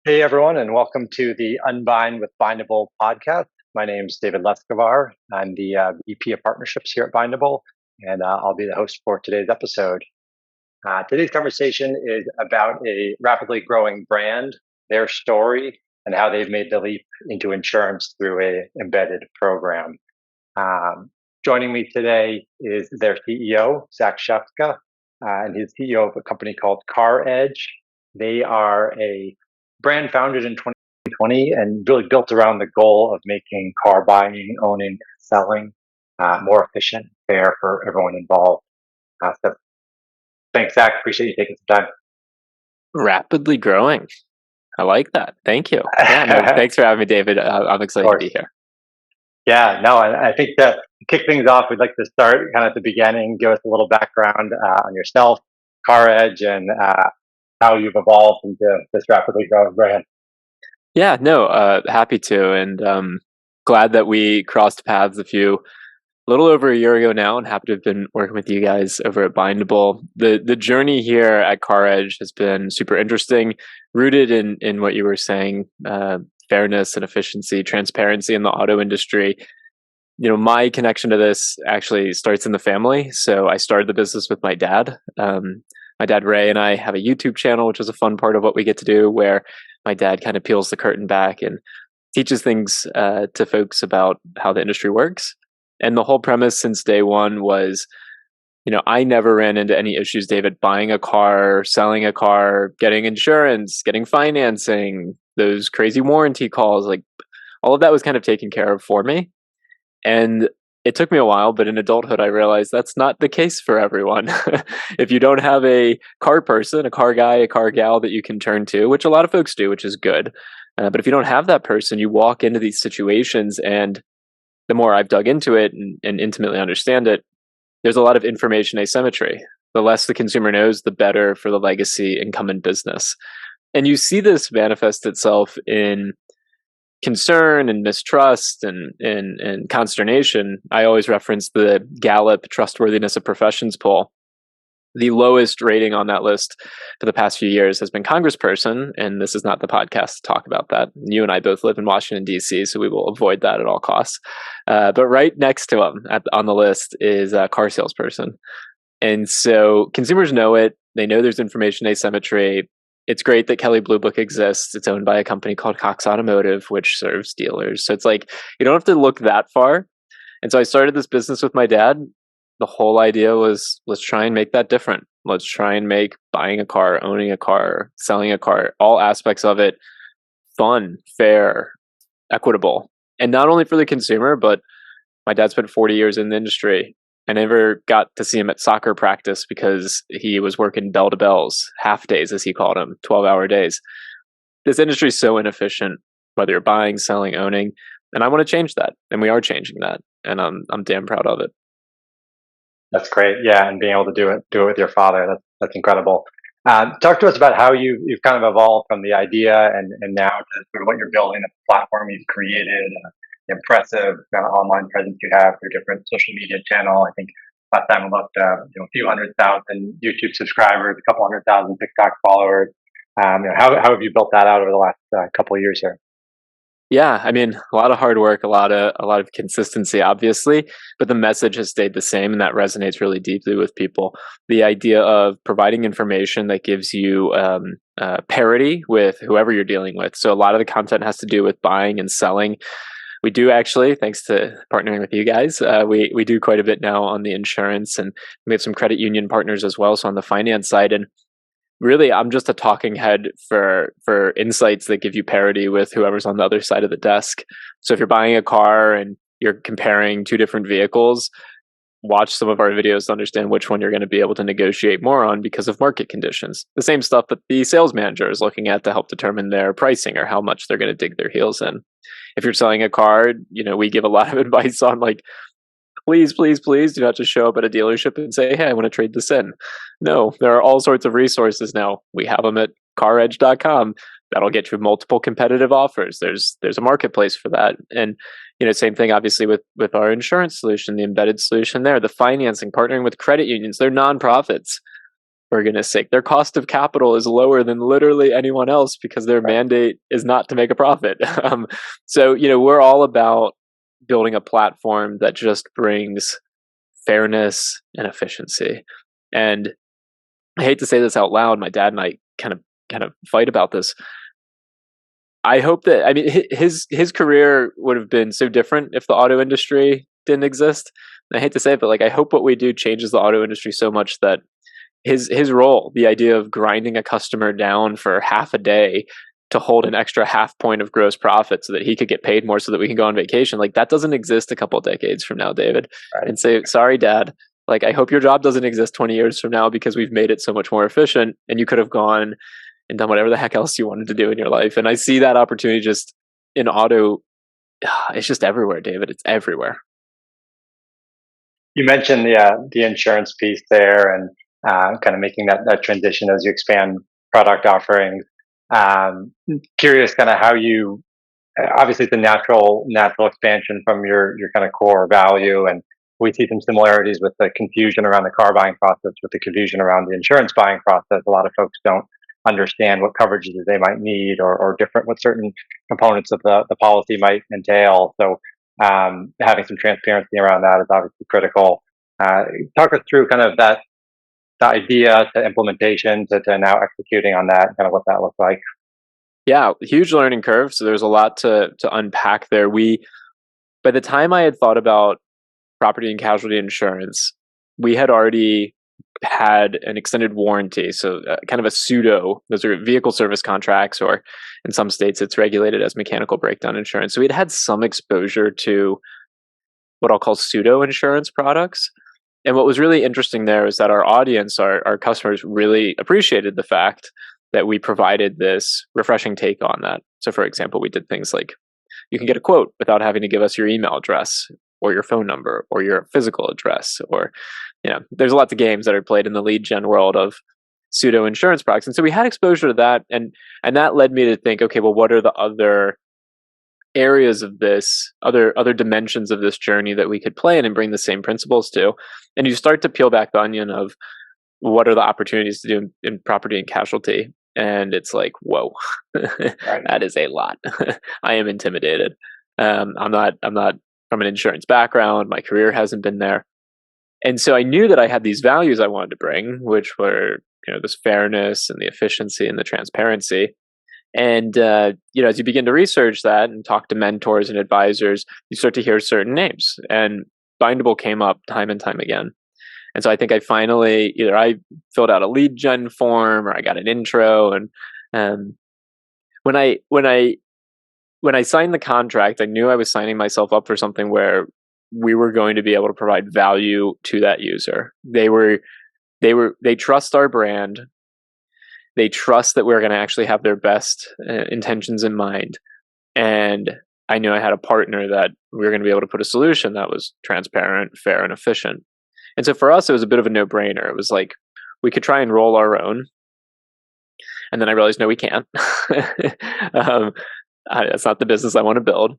Hey everyone, and welcome to the Unbind with Bindable podcast. My name is David Lescavar. I'm the VP of Partnerships here at Bindable, and I'll be the host for today's episode. Today's conversation is about a rapidly growing brand, their story, and how they've made the leap into insurance through a embedded program. Um, Joining me today is their CEO, Zach Shefska, and he's CEO of a company called CarEdge. They are a brand founded in 2020 and really built around the goal of making car buying, owning, selling more efficient, fair for everyone involved. So thanks, Zach. Appreciate you taking some Rapidly growing. I like that. Thank you. Yeah, no, time. thanks for having me, David. I'm Of excited to course. be here. Yeah, no, and I think to kick things off, we'd like to start kind of at the beginning, give us a little background on yourself, CarEdge, and how you've evolved into this rapidly growing brand. Yeah, no, happy to, and glad that we crossed paths a little over a year ago now, and happy to have been working with you guys over at Bindable. The journey here at CarEdge has been super interesting, rooted in what you were saying, fairness and efficiency, transparency in the auto industry. My connection to this actually starts in the family. So I started the business with my dad. My dad, Ray, and I have a YouTube channel, which is a fun part of what we get to do, where my dad kind of peels the curtain back and teaches things to folks about how the industry works. And the whole premise since day one was, I never ran into any issues, David, buying a car, selling a car, getting insurance, getting financing, those crazy warranty calls. Like all of that was kind of taken care of for me. And it took me a while, but in adulthood, I realized that's not the case for everyone. If you don't have a car person, a car guy, a car gal that you can turn to, which a lot of folks do, which is good. But if you don't have that person, you walk into these situations, and the more I've dug into it and intimately understand it, there's a lot of information asymmetry. The less the consumer knows, the better for the legacy incumbent business. And you see this manifest itself in concern and mistrust and consternation. I always reference the Gallup Trustworthiness of Professions poll. The lowest rating on that list for the past few years has been congressperson, and this is not the podcast to talk about that. You and I both live in Washington, D.C., so we will avoid that at all costs. But right next to him on the list is a car salesperson. And so consumers know it. They know there's information asymmetry. It's great that Kelley Blue Book exists. It's owned by a company called Cox Automotive, which serves dealers. So it's like, you don't have to look that far. And so I started this business with my dad. The whole idea was, let's try and make that different. Let's try and make buying a car, owning a car, selling a car, all aspects of it fun, fair, equitable. And not only for the consumer, but my dad spent 40 years in the industry. I never got to see him at soccer practice because he was working bell to bells, half days, as he called them, 12-hour days. This industry is so inefficient, whether you're buying, selling, owning. And I want to change that. And we are changing that. And I'm damn proud of it. That's great. Yeah, and being able to do it with your father, that's incredible. Talk to us about how you've kind of evolved from the idea and now to sort of what you're building, the platform you've created, impressive kind of online presence you have through different social media channel. I think last time I looked, a few 100,000 YouTube subscribers, a couple 100,000 TikTok followers. How have you built that out over the last couple of years here? Yeah, I mean, a lot of hard work, a lot of consistency, obviously, but the message has stayed the same, and that resonates really deeply with people. The idea of providing information that gives you parity with whoever you're dealing with. So a lot of the content has to do with buying and selling. We do actually, thanks to partnering with you guys, we do quite a bit now on the insurance, and we have some credit union partners as well. So on the finance side, and really, I'm just a talking head for insights that give you parity with whoever's on the other side of the desk. So if you're buying a car and you're comparing two different vehicles, watch some of our videos to understand which one you're going to be able to negotiate more on because of market conditions. The same stuff that the sales manager is looking at to help determine their pricing or how much they're going to dig their heels in. If you're selling a car, we give a lot of advice on like, please, please, please do not just show up at a dealership and say, hey, I want to trade this in. No, there are all sorts of resources now. We have them at caredge.com. That'll get you multiple competitive offers. There's a marketplace for that. And same thing obviously with our insurance solution, the embedded solution there, the financing, partnering with credit unions. They're nonprofits. for goodness sake. Their cost of capital is lower than literally anyone else because their mandate is not to make a profit. So, we're all about building a platform that just brings fairness and efficiency. And I hate to say this out loud. My dad and I kind of fight about this. I hope that, I mean, his career would have been so different if the auto industry didn't exist. And I hate to say it, but like, I hope what we do changes the auto industry so much that his role, the idea of grinding a customer down for half a day to hold an extra half point of gross profit so that he could get paid more so that we can go on vacation, like that doesn't exist a couple of decades from now, David. Right. And say, sorry, Dad, like I hope your job doesn't exist 20 years from now because we've made it so much more efficient and you could have gone and done whatever the heck else you wanted to do in your life. And I see that opportunity just in auto. It's just everywhere, David. It's everywhere. You mentioned the insurance piece there, and kind of making that transition as you expand product offerings. Curious, kind of how you, obviously it's a natural expansion from your kind of core value, and we see some similarities with the confusion around the car buying process, with the confusion around the insurance buying process. A lot of folks don't understand what coverages they might need, or different what certain components of the policy might entail. So having some transparency around that is obviously critical. Talk us through kind of that, the idea to implementation to now executing on that, kind of what that looks like. Yeah, huge learning curve. So there's a lot to unpack there. By the time I had thought about property and casualty insurance, we had already had an extended warranty. So kind of a pseudo, those are vehicle service contracts, or in some states it's regulated as mechanical breakdown insurance. So we'd had some exposure to what I'll call pseudo insurance products. And what was really interesting there is that our audience, our customers, really appreciated the fact that we provided this refreshing take on that. So for example, we did things like you can get a quote without having to give us your email address or your phone number or your physical address, or there's lots of games that are played in the lead gen world of pseudo insurance products. And so we had exposure to that, and that led me to think, okay, well, what are the other areas of this, other dimensions of this journey that we could play in and bring the same principles to? And you start to peel back the onion of what are the opportunities to do in property and casualty, and it's like, whoa, that is a lot. I am intimidated. I'm not from an insurance background. My career hasn't been there. And so I knew that I had these values I wanted to bring, which were, this fairness and the efficiency and the transparency. And, as you begin to research that and talk to mentors and advisors, you start to hear certain names, and Bindable came up time and time again. And so I think I finally, either I filled out a lead gen form or I got an intro. And when I signed the contract, I knew I was signing myself up for something where we were going to be able to provide value to that user. They trust our brand. They trust that we're going to actually have their best intentions in mind. And I knew I had a partner that we were going to be able to put a solution that was transparent, fair, and efficient. And so for us, it was a bit of a no-brainer. It was like, we could try and roll our own. And then I realized, no, we can't. That's not the business I want to build.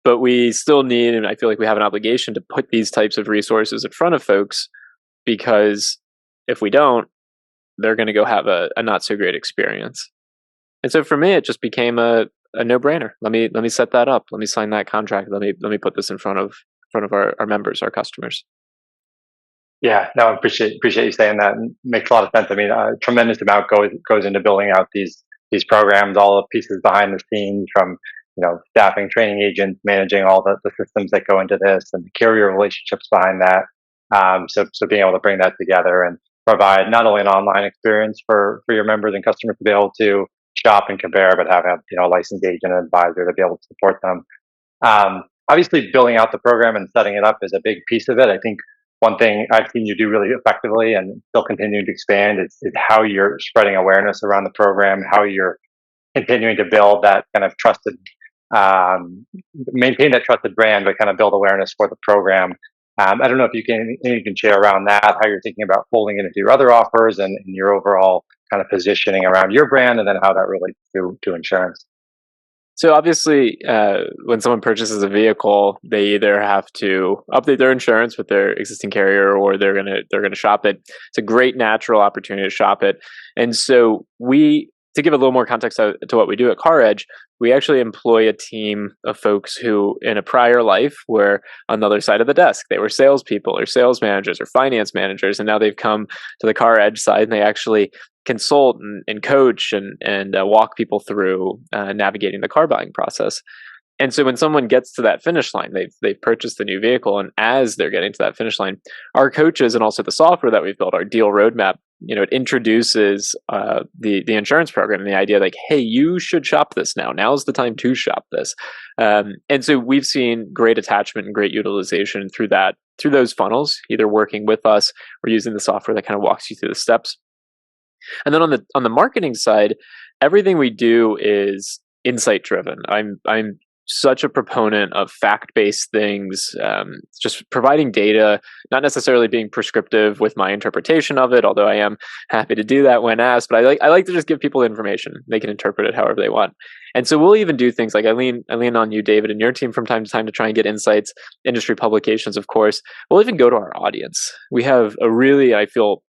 But we still need, and I feel like we have an obligation to put these types of resources in front of folks, because if we don't, they're going to go have a not so great experience. And so for me, it just became a no-brainer. Let me set that up. Let me sign that contract. Let me put this in front of our members, our customers. Yeah, no, I appreciate you saying that. And makes a lot of sense. I mean, a tremendous amount goes into building out these programs, all the pieces behind the scenes, from staffing, training agents, managing all the systems that go into this, and the carrier relationships behind that. So being able to bring that together and provide not only an online experience for your members and customers to be able to shop and compare, but have a licensed agent and advisor to be able to support them. Obviously, building out the program and setting it up is a big piece of it. I think one thing I've seen you do really effectively and still continuing to expand is how you're spreading awareness around the program, how you're continuing to build that kind of trusted, maintain that trusted brand, but kind of build awareness for the program. I don't know if you can share around that, how you're thinking about folding it into your other offers, and your overall kind of positioning around your brand, and then how that relates to insurance. So obviously, when someone purchases a vehicle, they either have to update their insurance with their existing carrier, or they're gonna shop it. It's a great natural opportunity to shop it, and so to give a little more context to what we do at CarEdge, we actually employ a team of folks who, in a prior life, were on the other side of the desk. They were salespeople, or sales managers, or finance managers, and now they've come to the CarEdge side, and they actually consult and coach and walk people through navigating the car buying process. And so when someone gets to that finish line, they've purchased a new vehicle, and as they're getting to that finish line, our coaches and also the software that we've built, our deal roadmap, it introduces the insurance program and the idea like, hey, you should shop this now. Now's the time to shop this. And so we've seen great attachment and great utilization through those funnels, either working with us or using the software that kind of walks you through the steps. And then on the marketing side, everything we do is insight driven. I'm such a proponent of fact-based things, just providing data, not necessarily being prescriptive with my interpretation of it, although I am happy to do that when asked. But I like to just give people information; they can interpret it however they want. And so we'll even do things like I lean on you, David, and your team from time to time to try and get insights, industry publications, of course. We'll even go to our audience. We have a really, I feel,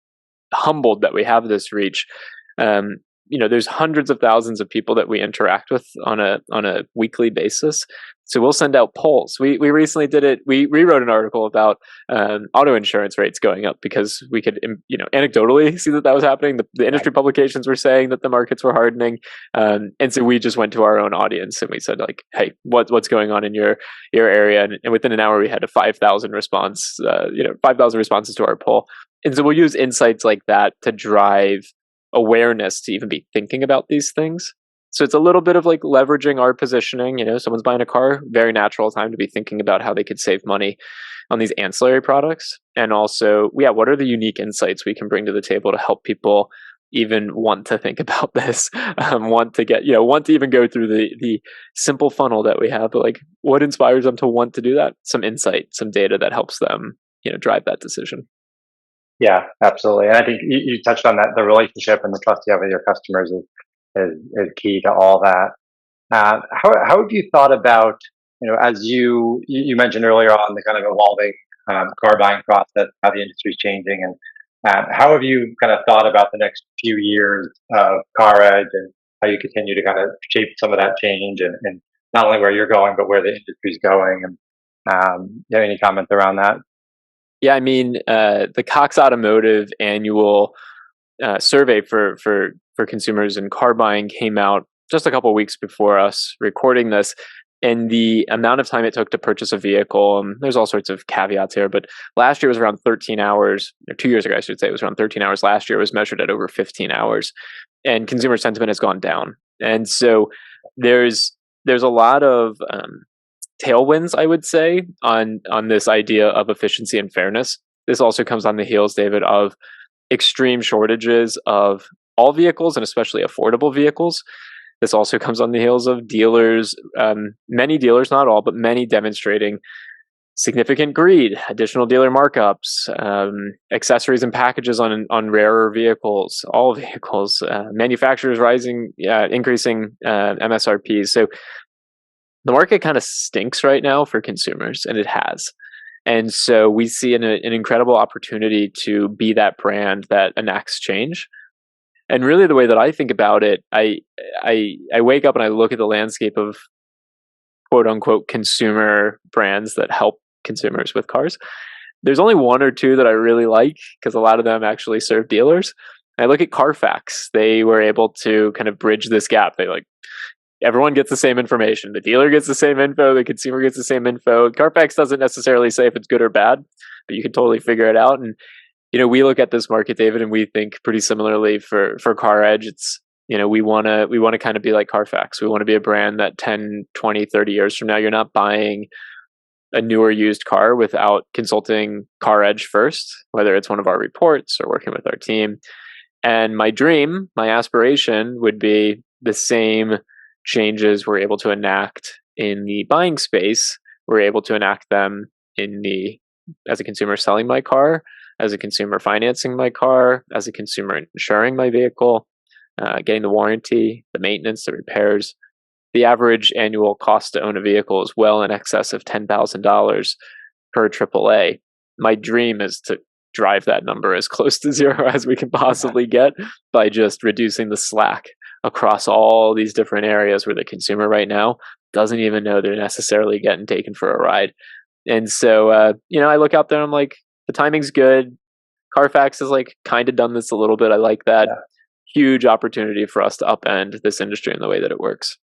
humbled that we have this reach. There's hundreds of thousands of people that we interact with on a weekly basis. So we'll send out polls. We recently did it. We rewrote an article about auto insurance rates going up because we could anecdotally see that was happening. The industry publications were saying that the markets were hardening, and so we just went to our own audience and we said like, hey, what's going on in your area? And within an hour we had a 5,000 response. 5,000 responses to our poll. And so we'll use insights like that to drive awareness to even be thinking about these things. So it's a little bit of like leveraging our positioning. Someone's buying a car, very natural time to be thinking about how they could save money on these ancillary products. And also, what are the unique insights we can bring to the table to help people even want to think about this, want to even go through the simple funnel that we have, but like what inspires them to want to do that? Some insight, some data that helps them, drive that decision. Yeah, absolutely. And I think you touched on that. The relationship and the trust you have with your customers is key to all that. How have you thought about, as you mentioned earlier on the kind of evolving car buying process, how the industry is changing, and how have you kind of thought about the next few years of CarEdge and how you continue to kind of shape some of that change and not only where you're going, but where the industry is going? And you have any comments around that? Yeah, I mean, the Cox Automotive annual survey for consumers and car buying came out just a couple of weeks before us recording this, and the amount of time it took to purchase a vehicle. There's all sorts of caveats here, but last year was around 13 hours. Or 2 years ago, I should say, it was around 13 hours. Last year was measured at over 15 hours, and consumer sentiment has gone down. And so there's a lot of tailwinds, I would say, on this idea of efficiency and fairness. This also comes on the heels, David, of extreme shortages of all vehicles and especially affordable vehicles. This also comes on the heels of dealers, many dealers, not all, but many demonstrating significant greed, additional dealer markups, accessories and packages on rarer vehicles, all vehicles, manufacturers increasing MSRPs. So the market kind of stinks right now for consumers, and it has. And so we see an incredible opportunity to be that brand that enacts change. And really, the way that I think about it, I wake up and I look at the landscape of quote unquote consumer brands that help consumers with cars. There's only one or two that I really like because a lot of them actually serve dealers. I look at Carfax. They were able to kind of bridge this gap. Everyone gets the same information. The dealer gets the same info. The consumer gets the same info. Carfax doesn't necessarily say if it's good or bad, but you can totally figure it out. And, we look at this market, David, and we think pretty similarly for CarEdge. It's, we want to kind of be like Carfax. We want to be a brand that 10, 20, 30 years from now, you're not buying a newer used car without consulting CarEdge first, whether it's one of our reports or working with our team. And my dream, my aspiration would be the same changes we're able to enact in the buying space, we're able to enact them as a consumer selling my car, as a consumer financing my car, as a consumer insuring my vehicle, getting the warranty, the maintenance, the repairs. the average annual cost to own a vehicle is well in excess of $10,000 per AAA. My dream is to drive that number as close to zero as we can possibly get by just reducing the slack across all these different areas where the consumer right now doesn't even know they're necessarily getting taken for a ride. And so, I look out there and I'm like, the timing's good. Carfax has like kind of done this a little bit. I like that. Yeah. Huge opportunity for us to upend this industry in the way that it works.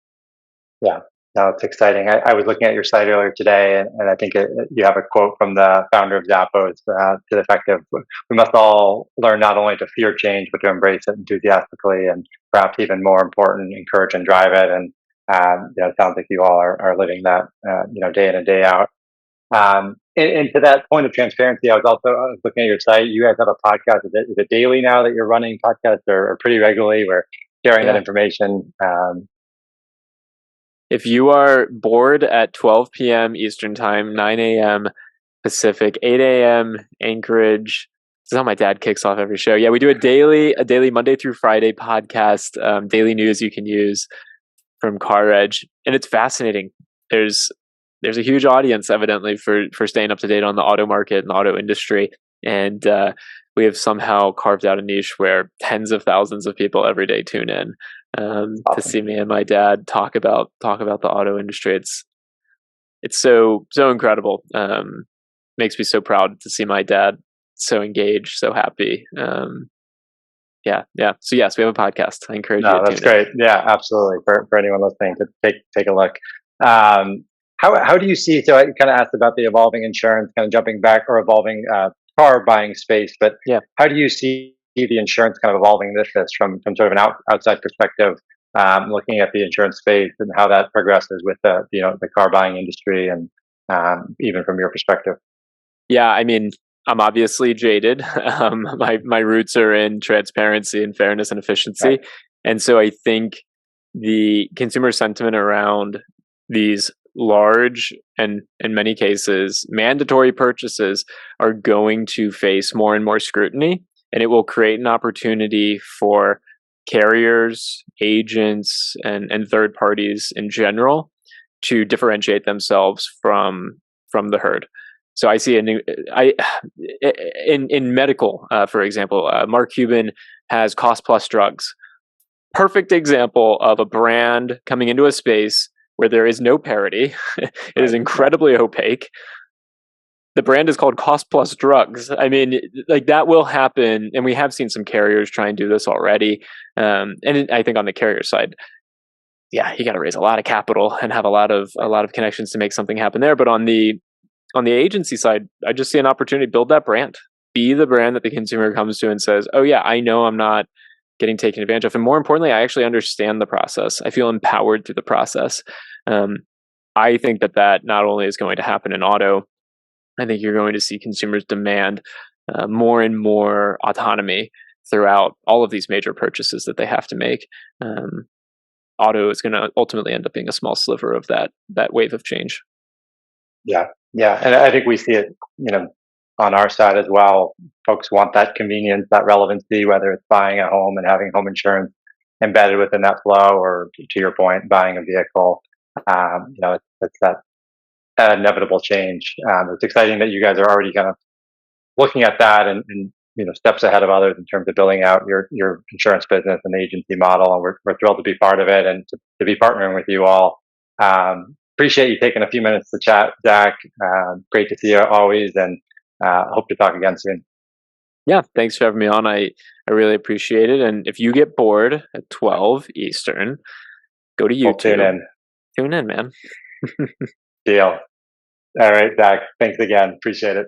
Yeah, no, it's exciting. I was looking at your site earlier today, and I think you have a quote from the founder of Zappos to the effect of, "We must all learn not only to fear change, but to embrace it enthusiastically, and perhaps even more important, encourage and drive it." And it sounds like you all are living that, day in and day out. And to that point of transparency, I was looking at your site. You guys have a podcast. Is it daily now that you're running podcasts, or pretty regularly? We're sharing that Yeah. information. If you are bored at 12 p.m. Eastern Time, 9 a.m. Pacific, 8 a.m. Anchorage. This is how my dad kicks off every show. Yeah, we do a daily Monday through Friday podcast, daily news you can use from CarEdge, and it's fascinating. There's a huge audience, evidently, for staying up to date on the auto market and the auto industry, and we have somehow carved out a niche where tens of thousands of people every day tune in to see me and my dad talk about the auto industry. It's so incredible. Makes me so proud to see my dad so engaged, so happy. Yeah. So yes, we have a podcast. I encourage you No, to that's tune in. great. Yeah, absolutely. For anyone listening to take a look. How do you see? So I kind of asked about the evolving insurance, kind of jumping back, or evolving car buying space. But Yeah. how do you see the insurance kind of evolving this from sort of an outside perspective, looking at the insurance space and how that progresses with the car buying industry, and even from your perspective? Yeah, I mean, I'm obviously jaded. My roots are in transparency and fairness and efficiency, Right. and so I think the consumer sentiment around these large and, in many cases, mandatory purchases are going to face more and more scrutiny, and it will create an opportunity for carriers, agents, and third parties in general to differentiate themselves from the herd. So I see in medical, for example, Mark Cuban has cost plus drugs. Perfect example of a brand coming into a space where there is no parity. It is Right. incredibly opaque. The brand is called cost plus drugs. I mean, like, that will happen, and we have seen some carriers try and do this already. And I think on the carrier side, yeah, you got to raise a lot of capital and have a lot of connections to make something happen there. But on the agency side, I just see an opportunity to build that brand, be the brand that the consumer comes to and says, "Oh yeah, I know I'm not getting taken advantage of," and more importantly, I actually understand the process. I feel empowered through the process. I think that not only is going to happen in auto, I think you're going to see consumers demand more and more autonomy throughout all of these major purchases that they have to make. Auto is going to ultimately end up being a small sliver of that wave of change. Yeah, yeah, and I think we see it, on our side as well. Folks want that convenience, that relevancy, whether it's buying a home and having home insurance embedded within that flow, or to your point, buying a vehicle. It's that inevitable change. It's exciting that you guys are already kind of looking at that, and steps ahead of others in terms of building out your insurance business and the agency model. And we're thrilled to be part of it, and to be partnering with you all. Appreciate you taking a few minutes to chat, Zach. Great to see you always, and hope to talk again soon. Yeah, thanks for having me on. I really appreciate it. And if you get bored at 12 Eastern, go to We'll tune YouTube. in. Tune in, man. Deal. All right, Zach. Thanks again. Appreciate it.